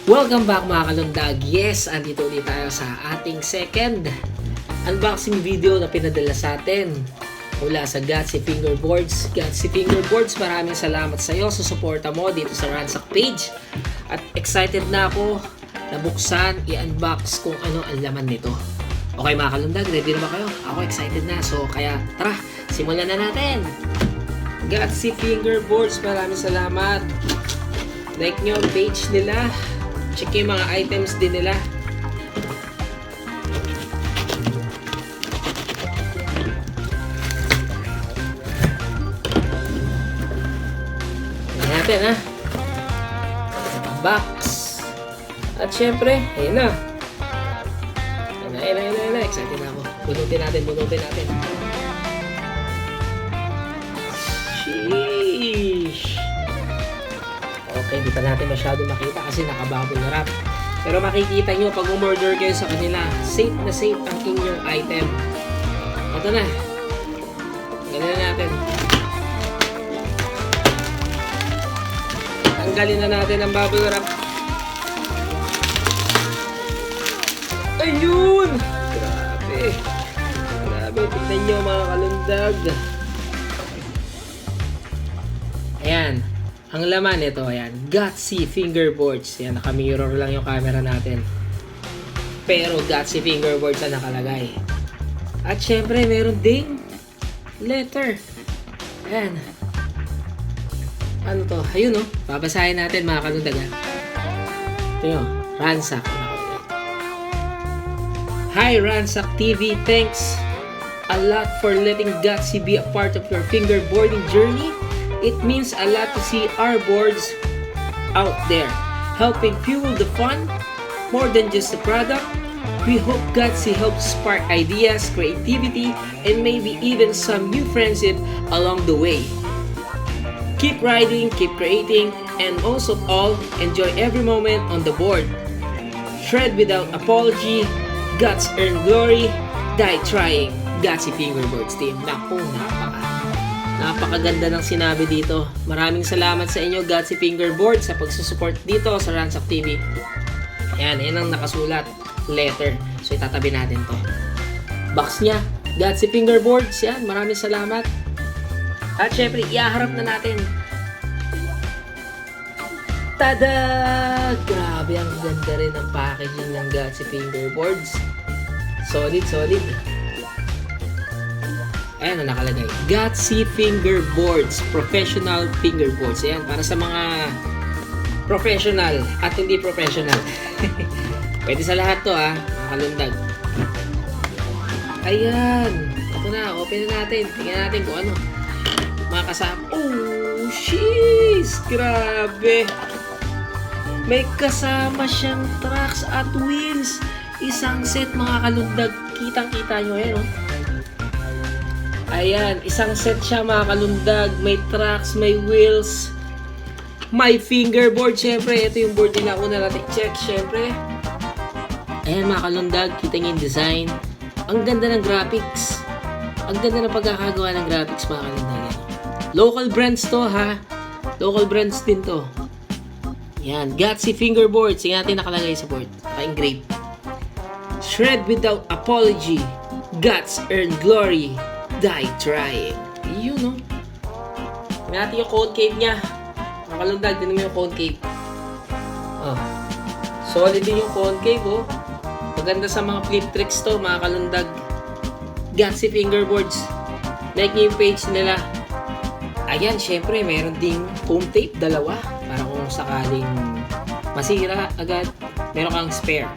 Welcome back mga kalundag. Yes, andito ulit tayo sa ating second unboxing video na pinadala sa atin mula sa Gatsy Fingerboards. Gatsy Fingerboards, maraming salamat sa iyo sa suporta mo dito sa Ransack page. At excited na ako na buksan, i-unbox kung ano ang laman nito. Okay mga kalundag, ready na ba kayo? Ako excited na. So kaya tara, simulan na natin. Gatsy Fingerboards, maraming salamat. Like nyo ang page nila. Check yung mga items din nila. Tingnan natin ha. Box. At syempre, ayun na. Ayun na. Excited na ako. Bunutin natin. Sheesh. Okay, di pa natin masyado makita kasi nakabubble wrap. Pero makikita nyo pag umorder kayo sa kanila, safe na safe ang inyong item. Ito na. Ganyan natin. Tanggalin na natin ang bubble wrap. Ayun! Grabe, tignan nyo mga kalundag. Ayan. Ang laman nito, ayan, Gatsy Fingerboards. Ayan, naka-mirror lang yung camera natin. Pero Gatsy Fingerboards ang nakalagay. At syempre, meron ding letter. Ayan. Ano to? Ayun, oh. Babasahin natin mga kalundag. Ito yun, Ransack. Hi Ransack TV, thanks a lot for letting Gatsy be a part of your fingerboarding journey. It means a lot to see our boards out there, helping fuel the fun more than just the product. We hope Gatsy helps spark ideas, creativity, and maybe even some new friendship along the way. Keep riding, keep creating, and most of all, enjoy every moment on the board. Shred without apology, guts earn glory, die trying. Gatsy Fingerboards team. Naku, napakaganda ng sinabi dito. Maraming salamat sa inyo Gatsy Fingerboards sa pagsusupport dito sa Ransack TV. Ayan, yan ang nakasulat. Letter. So itatabi natin to. Box niya, Gatsy Fingerboards. Yan, maraming salamat. At syempre, iaharap na natin. Tada! Grabe, ang ganda rin ang packaging ng Gatsy Fingerboards. Solid. Ayan ang nakalagay. Gatsy Fingerboards. Professional Fingerboards. Ayan, para sa mga professional at hindi professional. Pwede sa lahat to ha, mga kalundag. Ayan. Ito na, open na natin. Tingnan natin kung ano. Mga kasama. Oh, sheesh! Grabe! May kasama siyang tracks at wheels. Isang set mga kalundag. Kitang-kita nyo yan, oh. Ayan, isang set siya mga kalundag. May tracks, may wheels, may fingerboard. Syempre, ito yung board nila. Una natin check, syempre. Ayan mga kalundag, kita nyo yung design. Ang ganda ng graphics. Ang ganda ng pagkakagawa ng graphics mga kalundag. Yan. Local brands to ha. Local brands din to. Yan, Gatsy Fingerboards. Yung natin nakalagay sa board. Naka-engrave. Shred without apology. Guts earn glory. Die trying. Yun, no? Tingnan natin yung concave niya. Mga kalundag, din mo yung concave. Oh. Solid din yung concave, oh. Maganda sa mga flip tricks to, mga kalundag. Gatsy Fingerboards. Like nyo yung page nila. Ayan, syempre, meron ding foam tape, dalawa. Para kung sakaling masira agad, meron kang spare.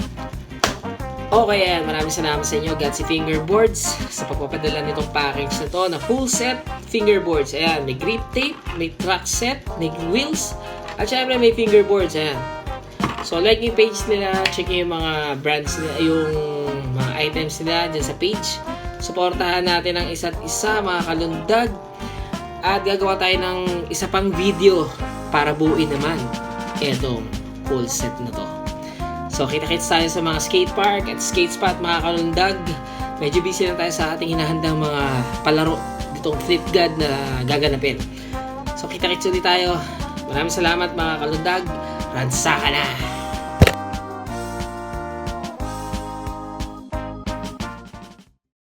Okay, ayan. Maraming salamat sa inyo, Gatsy Fingerboards, sa pagpapadala nitong package na to na full set fingerboards. Ayan, may grip tape, may track set, may wheels, at syempre may fingerboards. Ayan. So, like yung page nila, check yung mga brands nila, yung mga items nila dyan sa page. Suportahan natin ang isa't isa, mga kalundag. At gagawa tayo ng isa pang video para buuin naman itong full set na to. So, kita-kits tayo sa mga skate park at skate spot, mga kalundag. Medyo busy lang tayo sa ating hinahandang mga palaro ditong flip god na gaganapin. So, kita-kits ulit tayo. Maraming salamat mga kalundag. Ransack na!